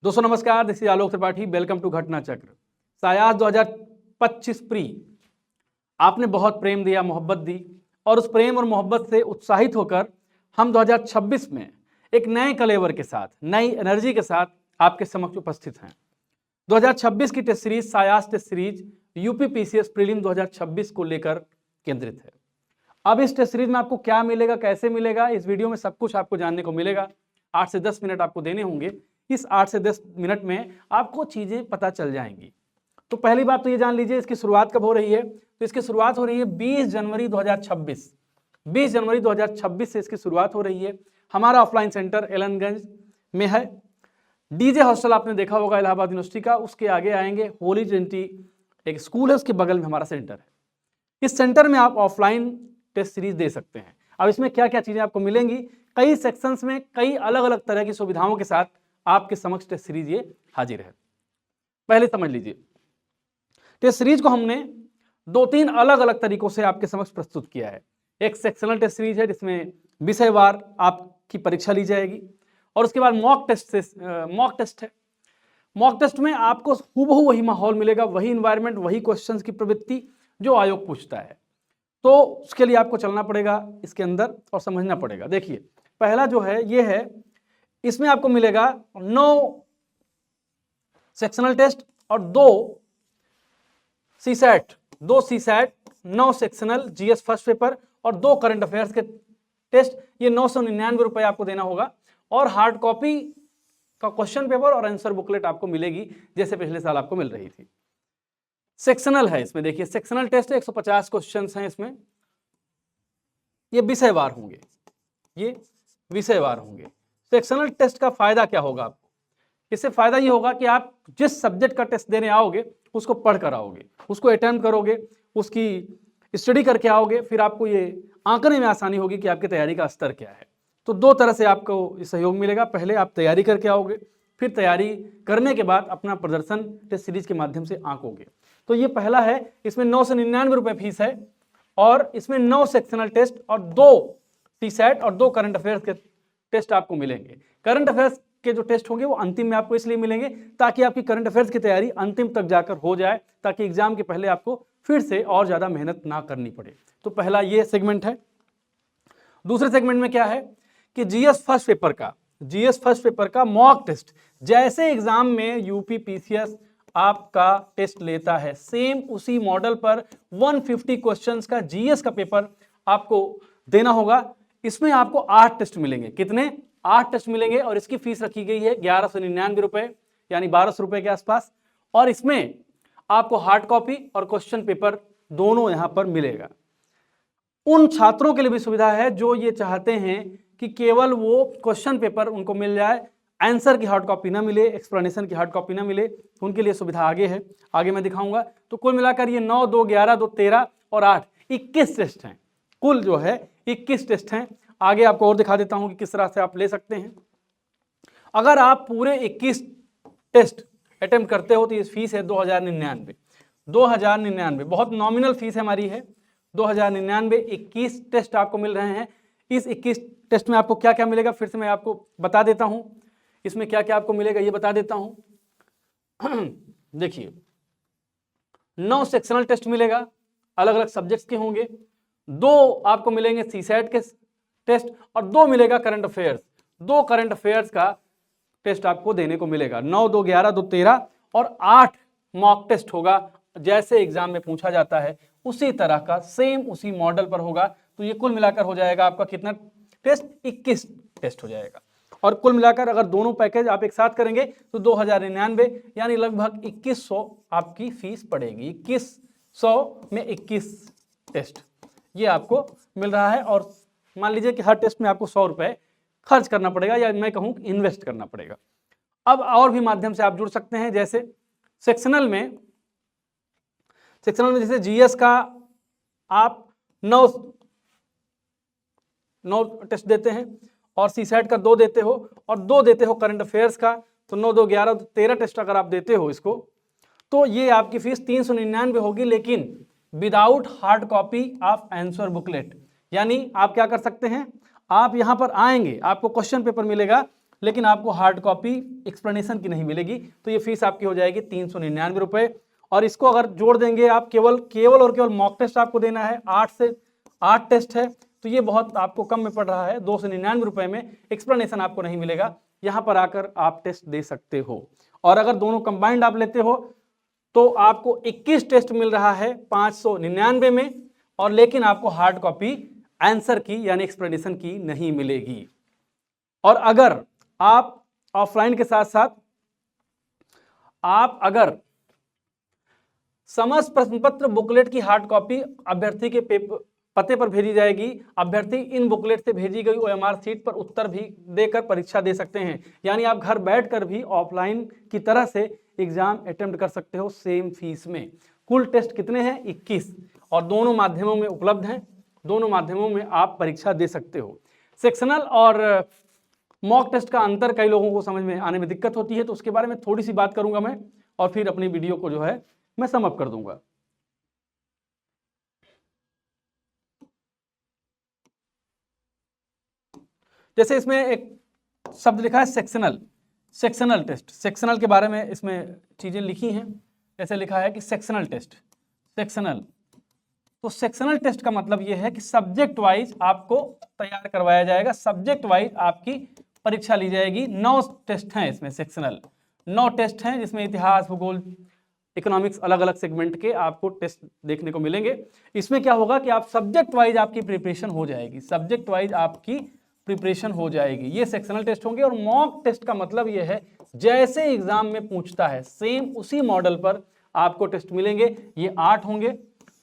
दोस्तों नमस्कार, this is Alok Tripathi. Welcome to Ghatna Chakra. सायास 2025 pre आपने बहुत प्रेम दिया, मोहब्बत दी और उस प्रेम और मोहब्बत से उत्साहित होकर हम 2026 में एक नए कलेवर के साथ, नई एनर्जी के साथ आपके समक्ष उपस्थित हैं। 2026 की टेस्ट सीरीज सायास test series UP PCS prelim 2026 को लेकर केंद्रित है। अब इस टेस्ट सीरीज में आपको क्या मिलेगा, कैसे मिलेगा, इस वीडियो में सब कुछ आपको जानने को मिलेगा। 8 से 10 मिनट आपको देने होंगे। इस 8 से 10 मिनट में आपको चीजें पता चल जाएंगी। तो पहली बात तो ये जान लीजिए इसकी शुरुआत कब हो रही है। तो इसकी शुरुआत हो रही है 20 जनवरी 2026। 20 जनवरी 2026 से इसकी शुरुआत हो रही है। हमारा ऑफलाइन सेंटर एलनगंज में है। डीजे हॉस्टल आपने देखा होगा इलाहाबाद यूनिवर्सिटी का, उसके आगे आएंगे होली ट्रिनिटी एक स्कूल है, उसके बगल में हमारा सेंटर है। इस सेंटर में आप ऑफलाइन टेस्ट सीरीज दे सकते हैं। अब इसमें क्या क्या चीजें आपको मिलेंगी, कई सेक्शंस में कई अलग अलग तरह की सुविधाओं के साथ आपके समक्ष टेस्ट सीरीज ये हाजिर है। पहले समझ लीजिए, टेस्ट सीरीज को हमने 2-3 अलग अलग तरीकों से आपके समक्ष प्रस्तुत किया है। एक सेक्शनल टेस्ट सीरीज है जिसमें विषयवार आपकी परीक्षा ली जाएगी और उसके बाद मॉक टेस्ट है। मॉक टेस्ट में आपको हूबहू वही माहौल मिलेगा, वही इन्वायरमेंट, वही क्वेश्चंस की प्रवृत्ति जो आयोग पूछता है। तो उसके लिए आपको चलना पड़ेगा इसके अंदर और समझना पड़ेगा। देखिए पहला जो है ये है, इसमें आपको मिलेगा 9 सेक्शनल टेस्ट और 2 CSAT, 9 sectional GS first paper और 2 करंट अफेयर्स के टेस्ट। ये 999 रुपए आपको देना होगा और हार्ड कॉपी का क्वेश्चन पेपर और आंसर बुकलेट आपको मिलेगी जैसे पिछले साल आपको मिल रही थी। सेक्शनल है इसमें, देखिए सेक्शनल टेस्ट 150 क्वेश्चंस हैं इसमें। ये विषयवार होंगे, ये विषयवार होंगे। सेक्शनल टेस्ट का फायदा क्या होगा आपको, इससे फायदा ये होगा कि आप जिस सब्जेक्ट का टेस्ट देने आओगे उसको पढ़ कर आओगे, उसको अटेम्प्ट करोगे, उसकी स्टडी करके आओगे, फिर आपको ये आंकने में आसानी होगी कि आपकी तैयारी का स्तर क्या है। तो 2 तरह से आपको सहयोग मिलेगा। पहले आप तैयारी करके आओगे, फिर तैयारी करने के बाद अपना प्रदर्शन टेस्ट सीरीज के माध्यम से आंकोगे। तो ये पहला है, इसमें 999 रुपए फीस है और इसमें 9 सेक्शनल टेस्ट और 2 सीसैट और 2 करंट अफेयर्स के टेस्ट आपको मिलेंगे। करंट अफेयर्स के जो टेस्ट होंगे वो अंतिम में आपको इसलिए मिलेंगे ताकि आपकी करंट अफेयर्स की तैयारी अंतिम तक जाकर हो जाए, ताकि एग्जाम के पहले आपको फिर से और ज्यादा मेहनत ना करनी पड़े। तो पहला ये सेगमेंट है। दूसरे सेगमेंट में क्या है कि जीएस फर्स्ट पेपर का मॉक टेस्ट, जैसे एग्जाम में यूपी पीसीएस आपका टेस्ट लेता है सेम उसी मॉडल पर 150 क्वेश्चंस का जीएस का पेपर आपको देना होगा। इसमें आपको 8 टेस्ट मिलेंगे। कितने? 8 टेस्ट मिलेंगे और इसकी फीस रखी गई है 1199 रुपए, यानी 1200 रुपए के आसपास। और इसमें आपको हार्ड कॉपी और क्वेश्चन पेपर दोनों यहां पर मिलेगा। उन छात्रों के लिए भी सुविधा है जो ये चाहते हैं कि केवल वो क्वेश्चन पेपर उनको मिल जाए, आंसर की हार्ड कॉपी ना मिले, एक्सप्लेनेशन की हार्ड कॉपी ना मिले, उनके लिए सुविधा आगे है, आगे मैं दिखाऊंगा। तो कुल मिलाकर ये 9, 2, 11, 2, 13 और 8 21 टेस्ट हैं। कुल जो है 21 टेस्ट हैं। आगे आपको और दिखा देता हूं कि किस तरह से आप ले सकते हैं। अगर आप पूरे 21 टेस्ट अटेम्प्ट करते हो तो ये फीस है 2099। बहुत नॉमिनल फीस हमारी है 2099। 21 टेस्ट आपको मिल रहे हैं। इस 21 टेस्ट में आपको क्या क्या मिलेगा फिर से मैं आपको बता देता हूं। इसमें क्या क्या आपको मिलेगा ये बता देता हूं। देखिए 9 सेक्शनल टेस्ट मिलेगा, अलग अलग सब्जेक्ट्स के होंगे। 2 आपको मिलेंगे सीसैट के टेस्ट और 2 मिलेगा करंट अफेयर्स। 2 करंट अफेयर्स का टेस्ट आपको देने को मिलेगा। 9, 2, 11, 2, 13 और 8 मॉक टेस्ट होगा। जैसे एग्जाम में पूछा जाता है उसी तरह का, सेम उसी मॉडल पर होगा। तो ये कुल मिलाकर हो जाएगा आपका कितना टेस्ट? 21 टेस्ट हो जाएगा। और कुल मिलाकर अगर दोनों पैकेज आप एक साथ करेंगे तो 2099 यानी लगभग 2100 आपकी फीस पड़ेगी। 2100 में 21 टेस्ट ये आपको मिल रहा है। और मान लीजिए कि हर टेस्ट में आपको 100 रुपए खर्च करना पड़ेगा, या मैं कहूं इन्वेस्ट करना पड़ेगा। अब और भी माध्यम से आप जुड़ सकते हैं, जैसे सेक्शनल में जैसे जीएस का आप 9 टेस्ट देते हैं और सीसैट का 2 देते हो और 2 देते हो करंट अफेयर्स का, तो 9, 2, 11, 13 टेस्ट अगर आप देते हो इसको, तो ये आपकी फीस 399 होगी, लेकिन without hard copy of answer booklet. यानी आप क्या कर सकते हैं, आप यहां पर आएंगे, आपको क्वेश्चन पेपर मिलेगा लेकिन आपको हार्ड कॉपी एक्सप्लेनेशन की नहीं मिलेगी। तो ये फीस आपकी हो जाएगी 399 रुपये। और इसको अगर जोड़ देंगे आप, केवल और केवल मॉक टेस्ट आपको देना है, 8 टेस्ट है, तो ये बहुत आपको कम में पड़ रहा है। 299 रुपये में एक्सप्लेनेशन आपको नहीं मिलेगा, यहाँ पर आकर आप टेस्ट दे सकते हो। और अगर दोनों कंबाइंड आप लेते हो तो आपको 21 टेस्ट मिल रहा है 599 में, और लेकिन आपको हार्ड कॉपी आंसर की यानी एक्सप्लेनेशन की नहीं मिलेगी। और अगर आप ऑफलाइन के साथ साथ आप अगर समस्त प्रश्न पत्र बुकलेट की हार्ड कॉपी अभ्यर्थी के पते पर भेजी जाएगी, अभ्यर्थी इन बुकलेट से भेजी गई OMR सीट पर उत्तर भी देकर परीक्षा दे सकते हैं। यानी आप घर बैठकर भी ऑफलाइन की तरह से एग्जाम अटेम्प्ट कर सकते हो सेम फीस में। कुल टेस्ट कितने हैं? 21, और दोनों माध्यमों में उपलब्ध हैं, दोनों माध्यमों में आप परीक्षा दे सकते हो। सेक्शनल और मॉक टेस्ट का अंतर कई लोगों को समझ में आने में दिक्कत होती है, तो उसके बारे में थोड़ी सी बात करूंगा मैं, और फिर अपनी वीडियो को जो है मैं सम अप कर दूंगा। जैसे इसमें एक शब्द लिखा है सेक्शनल टेस्ट, सेक्शनल के बारे में इसमें चीजें लिखी हैं। जैसे लिखा है कि सेक्शनल टेस्ट, तो सेक्शनल टेस्ट का मतलब यह है कि सब्जेक्ट वाइज आपको तैयार करवाया जाएगा, सब्जेक्ट वाइज आपकी परीक्षा ली जाएगी। 9 टेस्ट हैं इसमें, सेक्शनल 9 टेस्ट हैं, जिसमें इतिहास, भूगोल, इकोनॉमिक्स, अलग अलग सेगमेंट के आपको टेस्ट देखने को मिलेंगे। इसमें क्या होगा कि आप सब्जेक्ट वाइज आपकी प्रिपरेशन हो जाएगी, सब्जेक्ट वाइज आपकी प्रिपरेशन हो जाएगी। ये सेक्शनल टेस्ट होंगे। और मॉक टेस्ट का मतलब ये है जैसे एग्जाम में पूछता है सेम उसी मॉडल पर आपको टेस्ट मिलेंगे। ये 8 होंगे,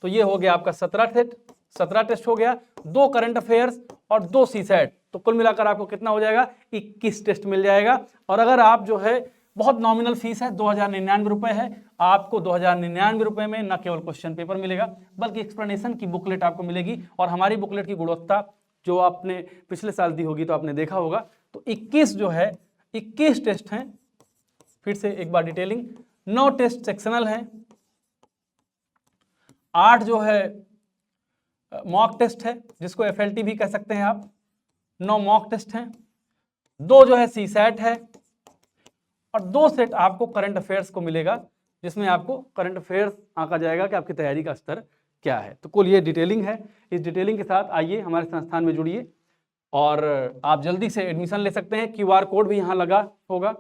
तो ये हो गया आपका 17 टेस्ट हो गया, 2 करंट अफेयर्स और 2 सीसैट, तो कुल मिलाकर आपको कितना हो जाएगा? 21 टेस्ट मिल जाएगा। और अगर आप जो है बहुत नॉमिनल फीस है, 2099 रुपये है, आपको 2099 रुपये में न केवल क्वेश्चन पेपर मिलेगा बल्कि एक्सप्लेनेशन की बुकलेट आपको मिलेगी। और हमारी बुकलेट की गुणवत्ता जो आपने पिछले साल दी होगी तो आपने देखा होगा। तो 21 जो है 21 टेस्ट हैं, फिर से एक बार डिटेलिंग, 9 टेस्ट सेक्शनल हैं, 8 जो है मॉक टेस्ट है जिसको FLT भी कह सकते हैं आप, 9 मॉक टेस्ट हैं, 2 जो है सीसैट है, और 2 सेट आपको करंट अफेयर्स को मिलेगा, जिसमें आपको करंट अफेयर्स आंका जाएगा कि आपकी तैयारी का स्तर क्या है। तो कुल ये डिटेलिंग है। इस डिटेलिंग के साथ आइए हमारे संस्थान में जुड़िए और आप जल्दी से एडमिशन ले सकते हैं। QR कोड भी यहाँ लगा होगा,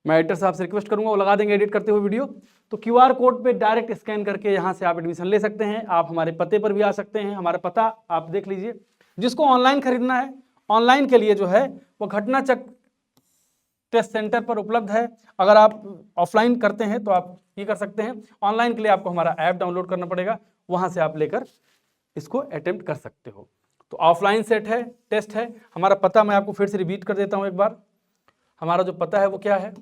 मैं एडिटर साहब से रिक्वेस्ट करूंगा वो लगा देंगे एडिट करते हुए वीडियो। तो QR कोड पे डायरेक्ट स्कैन करके यहाँ से आप एडमिशन ले सकते हैं। आप हमारे पते पर भी आ सकते हैं, हमारा पता आप देख लीजिए। जिसको ऑनलाइन खरीदना है, ऑनलाइन के लिए जो है वो घटनाचक टेस्ट सेंटर पर उपलब्ध है। अगर आप ऑफलाइन करते हैं तो आप ये कर सकते हैं, ऑनलाइन के लिए आपको हमारा ऐप डाउनलोड करना पड़ेगा, वहां से आप लेकर इसको अटेम्प्ट कर सकते हो। तो ऑफलाइन सेट है, टेस्ट है। हमारा पता मैं आपको फिर से रिपीट कर देता हूं एक बार। हमारा जो पता है वो क्या है?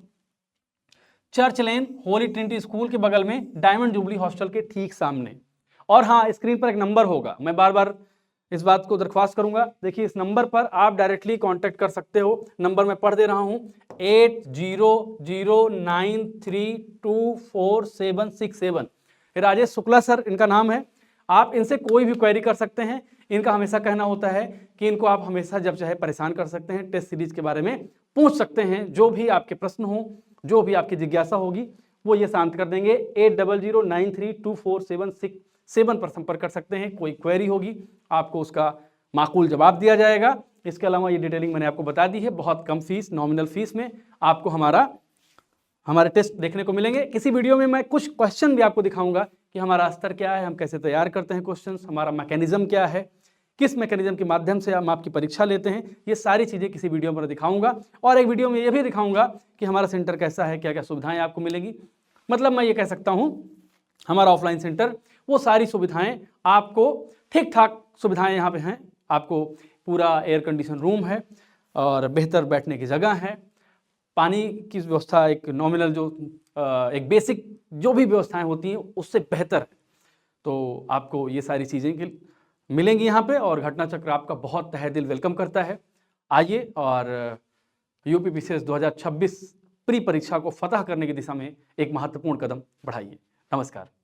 चर्च लेन, होली ट्रिनिटी स्कूल के बगल में, डायमंड जुबली हॉस्टल के ठीक सामने। और हाँ, स्क्रीन पर एक नंबर होगा, मैं बार बार इस बात को दरख्वास्त करूंगा। देखिए, इस नंबर पर आप डायरेक्टली कांटेक्ट कर सकते हो। नंबर मैं पढ़ दे रहा हूं, 8009324767। राजेश शुक्ला सर इनका नाम है। आप इनसे कोई भी क्वेरी कर सकते हैं। इनका हमेशा कहना होता है कि इनको आप हमेशा जब चाहे परेशान कर सकते हैं, टेस्ट सीरीज के बारे में पूछ सकते हैं। जो भी आपके प्रश्न हो, जो भी आपकी जिज्ञासा होगी, वो ये शांत कर देंगे। 8009324767 पर संपर्क कर सकते हैं। कोई क्वेरी होगी आपको उसका माकूल जवाब दिया जाएगा। इसके अलावा ये डिटेलिंग मैंने आपको बता दी है। बहुत कम फीस, नॉमिनल फीस में आपको हमारे टेस्ट देखने को मिलेंगे। किसी वीडियो में मैं कुछ क्वेश्चन भी आपको दिखाऊंगा कि हमारा स्तर क्या है, हम कैसे तैयार करते हैं क्वेश्चंस, हमारा मैकेनिज्म क्या है, किस मैकेनिज्म के माध्यम से हम आपकी परीक्षा लेते हैं। ये सारी चीज़ें किसी वीडियो में दिखाऊंगा। और एक वीडियो में ये भी दिखाऊंगा कि हमारा सेंटर कैसा है, क्या क्या सुविधाएं आपको मिलेंगी। मतलब मैं ये कह सकता हूँ, हमारा ऑफलाइन सेंटर, वो सारी सुविधाएं आपको ठीक ठाक सुविधाएं यहाँ पे हैं। आपको पूरा एयर कंडीशन रूम है और बेहतर बैठने की जगह है, पानी की व्यवस्था एक नॉमिनल जो एक बेसिक जो भी व्यवस्थाएं होती हैं उससे बेहतर है। तो आपको ये सारी चीज़ें मिलेंगी यहाँ पे। और घटना चक्र आपका बहुत तहे दिल वेलकम करता है। आइए और यूपी PCS 2026 प्री परीक्षा को फतह करने की दिशा में एक महत्वपूर्ण कदम बढ़ाइए। नमस्कार।